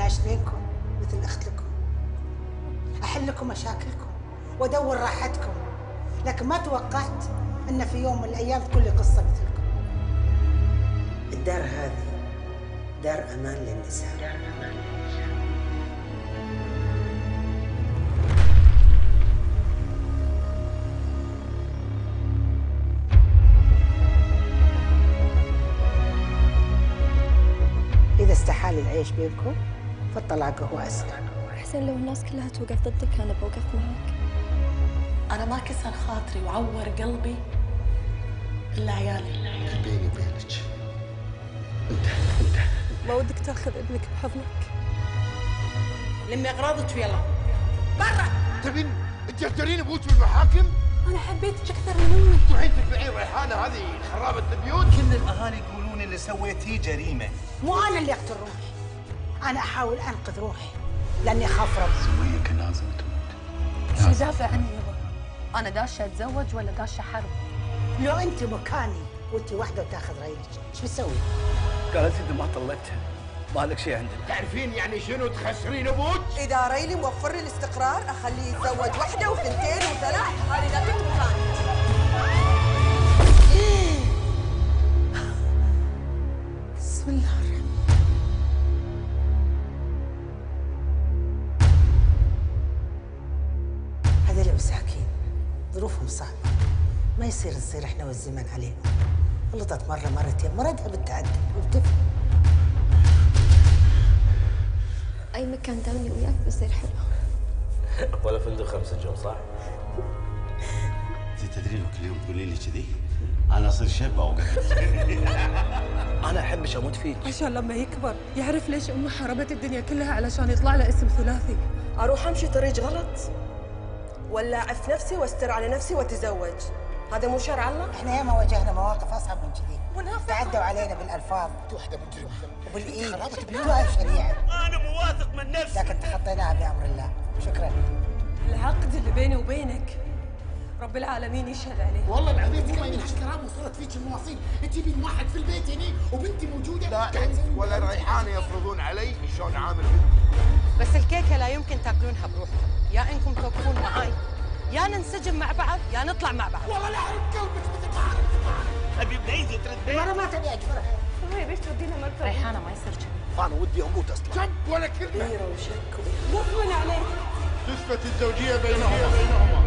عشت بينكم مثل أخت لكم، أحل لكم مشاكلكم وأدور راحتكم، لكن ما توقعت أن في يوم من الأيام تكون لي قصة مثلكم. الدار هذه دار أمان للنساء. إذا استحال العيش بينكم فالطلاق هو أسلم. أحسن لو الناس كلها توقف ضدك أنا بوقف معك. أنا ما كسر خاطري وعور قلبي إلا عيالي. بيني وبينك انت ما ودك تاخذ ابنك بحضنك؟ لمي أغراضك ويلا برا. تبين تجدرين ابوك بالمحاكم؟ أنا حبيتك أكثر من أمي. تروحين تتبعين ريحانه هذه خرابه البيوت؟ كل الاهالي يقولون اللي سويتيه جريمه. مو أنا اللي أقتل روحي، أنا أحاول أنقذ روحي لأني أخاف ربي. سمية كان لازم تموت. شو دافع عني يابا؟ أنا داشة أتزوج ولا داشة حرب؟ لو أنت مكاني وأنت واحدة وتاخذ رأيك، إيش بتسوي؟ قالت إذا ما طلقتها ما لك شيء عندنا. تعرفين يعني شنو تخسرين ابوك؟ إذا ريلي موفر لي الاستقرار أخليه يتزوج واحدة وثنتين وثلاث، هذه إذا كنت مكاني. بسم الله الرحمن. هذول مساكين ظروفهم صعبة، ما يصير نصير احنا والزمن عليهم. غلطت مرة مرتين مرتها بالتعدي وبتفهم. أي مكان دامني وياك بصير حلو. ولا فندق 5 نجوم صح؟ انت تدرين كل يوم تقولي لي كذي؟ انا اصير شاب اوقف. أنا أحبش أموت فيك. عشان لما يكبر يعرف ليش أمه حاربت الدنيا كلها علشان يطلع له اسم ثلاثي. أروح أمشي طريق غلط ولا أعف نفسي واستر على نفسي وأتزوج؟ هذا مو شرع الله؟ احنا ياما واجهنا مواقف اصعب من كذي، تعدوا علينا بالالفاظ واحده مجرمه وبالايد بدون شريعه، أنا مو واثق من نفسي. لكن تخطيناها بامر الله. شكرا. العقد اللي بيني وبينك رب العالمين يشهد عليه. والله العظيم مو من احترام وصلت فيك المواصيل، انت بين واحد في البيت هني وبنتي موجوده. لا ولا ريحانه يفرضون علي شلون عامل بنتي. بس الكيكة لا يمكن تاكلونها بروحكم، يا إنكم توقفون معاي يا ننسجم مع بعض يا نطلع مع بعض. والله لا احرق قلبك مثل ما اعرف. أبي بنيزي ترد بيت. المرة ما تبي اجبرها. هو ليش تودينا مركب؟ ريحانة ما يصير كذي. أنا ودي أموت أصلا. كب ولا كلمه. غيرة وشك مطمن عليك. تثبت الزوجيه بينهما.